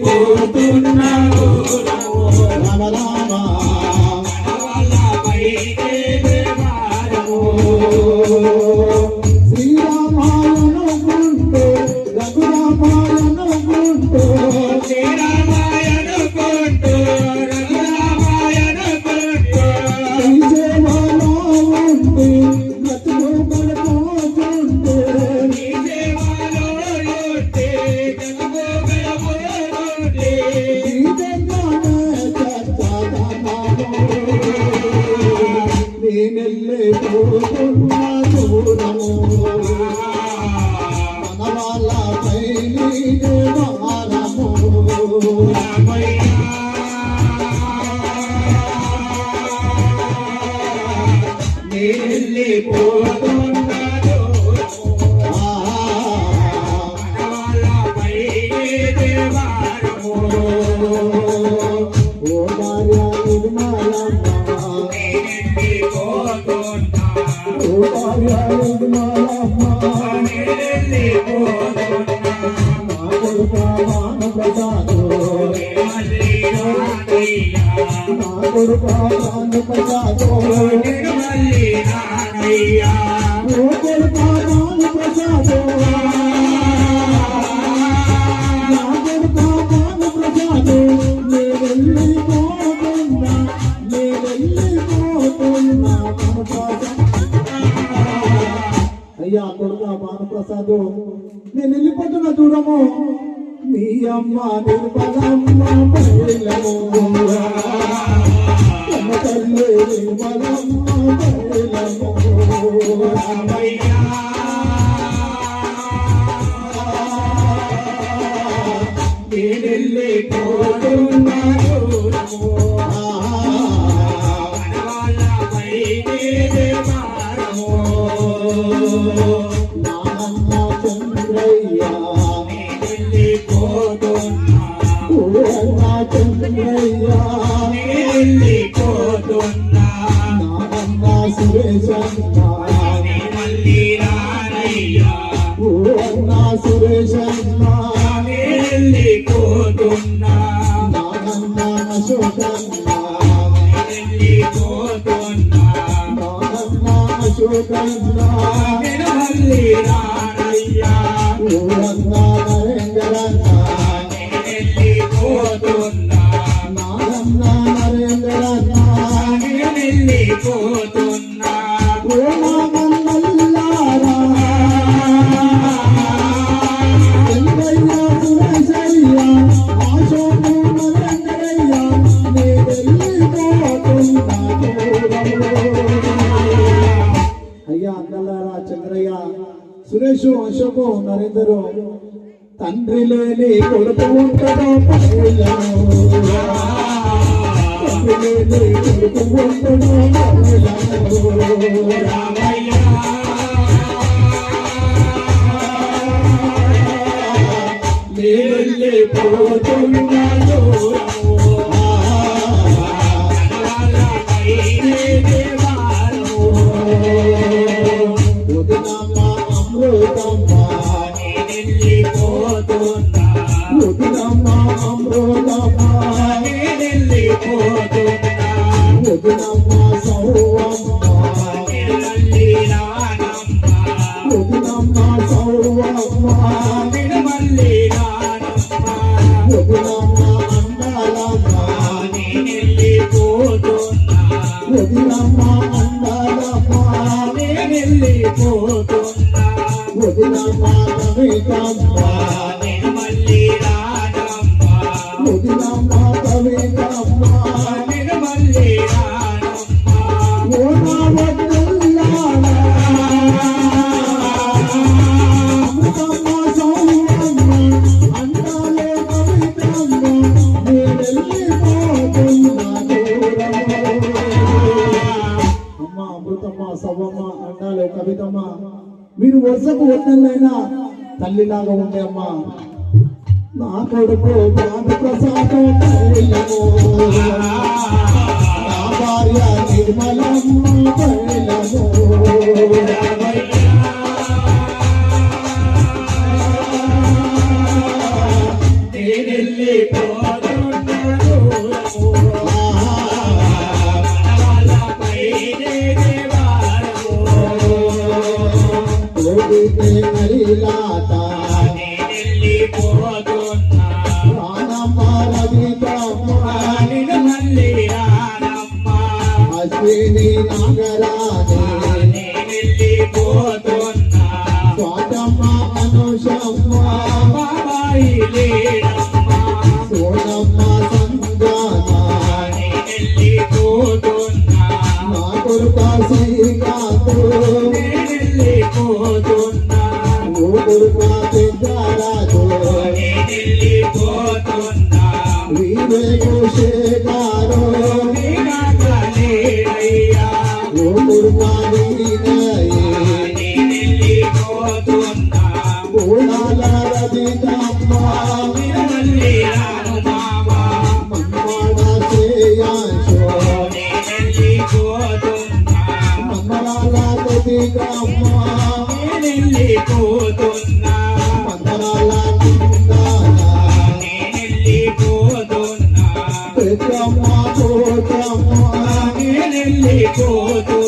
పోతున్నాను రామ రామ శ్రీరామాయణ గుంటూ రఘురామాయణ గుంటూ శ్రీరామాయణ గుంటూ రఘురామాయణ గుంటూ సేవలో ఉంటే బ్రతుకు పడుకుంటే సేవలో ఉంటే బ్రతుకు పడుకుంటే నేనెళ్ళే పోతున్నా దూరము మన వాళ్ళపై నీదే భారము నేనెళ్ళే పోతున్నా దూరము మన వాళ్ళపై నీదే భారము ఓ భార్య నిర్మలమ్మ అయ్యా కొడుక భానుప్రసాద్ నేను వెళ్ళిపోతున్న దూరము మీ అమ్మ నిర్మలమ్మ బయలము తల్లి నిర్మలమ్మ బయలము నేను వెళ్ళిపోతున్న దూరము నాన్న చంద్రయ్య వెళ్ళిపోతున్నా చంద్రయ్య వెళ్ళిపోతున్నా నాన్న సురేశన్న మళ్ళీ రానయ్యా సురేశన్న వెళ్ళిపోతున్నా నాన్న అశోకన్న వెళ్ళిపోతున్నా అశోకన్న మళ్ళీ రానయ్యా నరేంద్రన్న వెళ్ళిపోతున్నా నాగన్న నరేంద్రన్న వెళ్ళిపోతున్నా నాగన్నల్లారా చంద్రయ్య సురేశయ్య అశోకు నరేంద్రయ్య నే వెళ్ళిపోతున్నా అయ్యా అన్నలారా చంద్రయ్య సురేషు అశోకు నరేందరు తండ్రి లేని కొడుకు ఉంటాడో తండ్రి లేని కొడుకు ఉంటాడో వెళ్ళిపోతున్నాడు కవితమ్మ మీరు వరుసకు వద్దనైనా తల్లిలాగా ఉండే అమ్మ నా కొడుకు భానుప్రసాద్ నా భార్య నిర్మలమ్మ బయలము నేనెళ్ళి అయితే నరిలాట నేనెళ్ళిపోతున్నా రానమ్మ రవితమ్మ నిన్ను మళ్ళీ రానమ్మా అశ్విని నాగరాణి నేనెళ్ళిపోతున్నా స్వాతమ్మ అనుషమ్మ బాబాయి లేడమ్మా సోనమ్మ సంజాన నేనెళ్ళిపోతున్నా నా కొడుక శ్రీకాంతు నేనెళ్ళిపోతున్నా ఓ కొడుక పెద్దరాజు నేనెళ్ళిపోతున్నా వీరేకు శేఖరు నీనాకలేడయ్యా ఓ కొడుక వీరయ్య నేనెళ్ళిపోతున్నా కోడాల రవితమ్మ నిన్ను మళ్ళీ రాను మామా మమ్మడ శ్రేయాంశు నేనెళ్ళిపోతున్నా మంగళాల కొద్దిగమ్మ నేనెళ్ళిపోతున్నా మంగళాల నిందాల నేనెళ్ళిపోతున్నా పెద్దమ్మ పోతమ్మ నేనెళ్ళిపోతున్నా